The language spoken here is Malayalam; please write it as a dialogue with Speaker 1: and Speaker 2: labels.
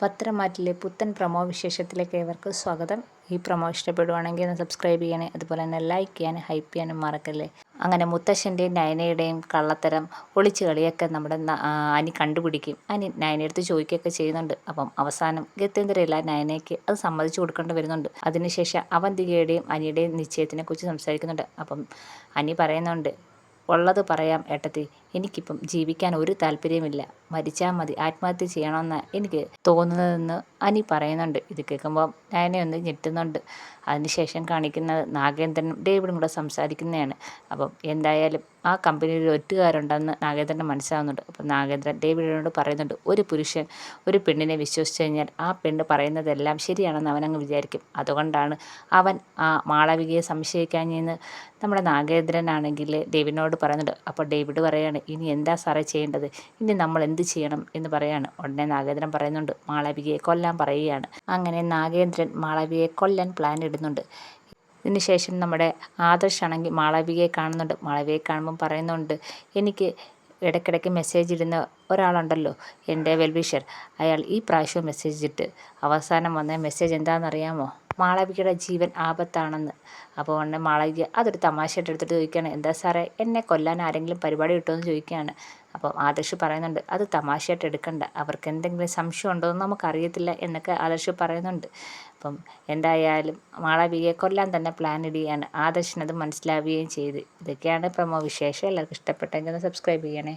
Speaker 1: പത്രമാറ്റിലെ പുത്തൻ പ്രൊമോ വിശേഷത്തിലേക്ക് ഏവർക്കും സ്വാഗതം. ഈ പ്രൊമോ ഇഷ്ടപ്പെടുവാണെങ്കിൽ ഒന്ന് സബ്സ്ക്രൈബ് ചെയ്യണേ, അതുപോലെ തന്നെ ലൈക്ക് ചെയ്യാനും ഹൈപ്പ് ചെയ്യാനും മറക്കല്ലേ. അങ്ങനെ മുത്തശ്ശൻ്റെയും നയനയുടെയും കള്ളത്തരം ഒളിച്ചു കളിയൊക്കെ നമ്മുടെ അനി കണ്ടുപിടിക്കും. അനി നയനയെടുത്ത് ചോദിക്കുകയൊക്കെ ചെയ്യുന്നുണ്ട്. അപ്പം അവസാനം ഗത്യന്തരമില്ല, നയനയ്ക്ക് അത് സമ്മതിച്ചു കൊടുക്കേണ്ടി വരുന്നുണ്ട്. അതിനുശേഷം അവന്തികയുടെയും അനിയുടെയും നിശ്ചയത്തിനെക്കുറിച്ച് സംസാരിക്കുന്നുണ്ട്. അപ്പം അനി പറയുന്നുണ്ട്, ഉള്ളത് പറയാം ഏട്ടത്തി, എനിക്കിപ്പം ജീവിക്കാൻ ഒരു താല്പര്യമില്ല, മരിച്ചാൽ മതി, ആത്മഹത്യ ചെയ്യണമെന്നാണ് എനിക്ക് തോന്നുന്നതെന്ന് അനി പറയുന്നുണ്ട്. ഇത് കേൾക്കുമ്പോൾ നയനയൊന്ന് ഞെട്ടുന്നുണ്ട്. അതിനുശേഷം കാണിക്കുന്നത് നാഗേന്ദ്രനും ഡേവിഡും കൂടെ സംസാരിക്കുന്നതാണ്. അപ്പം എന്തായാലും ആ കമ്പനിയിൽ ഒരു ഒറ്റുകാരുണ്ടെന്ന് നാഗേന്ദ്രന് മനസ്സിലാവുന്നുണ്ട്. അപ്പം നാഗേന്ദ്രൻ ഡേവിഡിനോട് പറയുന്നുണ്ട്, ഒരു പുരുഷൻ ഒരു പെണ്ണിനെ വിശ്വസിച്ച് കഴിഞ്ഞാൽ ആ പെണ്ണ് പറയുന്നതെല്ലാം ശരിയാണെന്ന് അവനങ്ങ് വിചാരിക്കും. അതുകൊണ്ടാണ് അവൻ ആ മാളവികയെ സംശയിക്കാഞ്ഞെന്ന് നമ്മുടെ നാഗേന്ദ്രനാണെങ്കിൽ ഡേവിഡിനോട് പറയുന്നുണ്ട്. അപ്പോൾ ഡേവിഡ് പറയാണ്, ഇനി എന്താ സാറേ ചെയ്യേണ്ടത്, ഇനി നമ്മൾ എന്ത് ചെയ്യണം എന്ന് പറയാണ്. ഉടനെ നാഗേന്ദ്രൻ പറയുന്നുണ്ട്, മാളവികയെ കൊല്ലാൻ പറയുകയാണ്. അങ്ങനെ നാഗേന്ദ്രൻ മാളവികയെ കൊല്ലാൻ പ്ലാൻ ഇടുന്നുണ്ട്. ഇതിനുശേഷം നമ്മുടെ ആദർശാണെങ്കിൽ മാളവികയെ കാണുന്നുണ്ട്. മാളവികയെ കാണുമ്പം പറയുന്നുണ്ട്, എനിക്ക് ഇടയ്ക്കിടയ്ക്ക് മെസ്സേജ് ഇടുന്ന ഒരാളുണ്ടല്ലോ, എൻ്റെ വെൽവിഷർ, അയാൾ ഈ പ്രാവശ്യവും മെസ്സേജ് ഇട്ട് അവസാനം വന്ന മെസ്സേജ് എന്താണെന്നറിയാമോ, മാളവികയുടെ ജീവൻ ആപത്താണെന്ന്. അപ്പോൾ ഉടനെ മാളവിക അതൊരു തമാശയായിട്ട് എടുത്തിട്ട് ചോദിക്കുകയാണ്, എന്താ സാറേ, എന്നെ കൊല്ലാൻ ആരെങ്കിലും പരിപാടി കിട്ടുമെന്ന് ചോദിക്കുകയാണ്. അപ്പം ആദർശ് പറയുന്നുണ്ട്, അത് തമാശയായിട്ട് എടുക്കണ്ട, അവർക്ക് എന്തെങ്കിലും സംശയം ഉണ്ടോ എന്ന് നമുക്കറിയത്തില്ല എന്നൊക്കെ ആദർശ് പറയുന്നുണ്ട്. അപ്പം എന്തായാലും മാളവികയെ കൊല്ലാൻ തന്നെ പ്ലാൻ ഇടുകയാണ്. ആദർശിനത് മനസ്സിലാവുകയും ചെയ്ത്. ഇതൊക്കെയാണ് പ്രൊമോ വിശേഷം. എല്ലാവർക്കും ഇഷ്ടപ്പെട്ടെങ്കിൽ ഒന്ന് സബ്സ്ക്രൈബ് ചെയ്യണേ.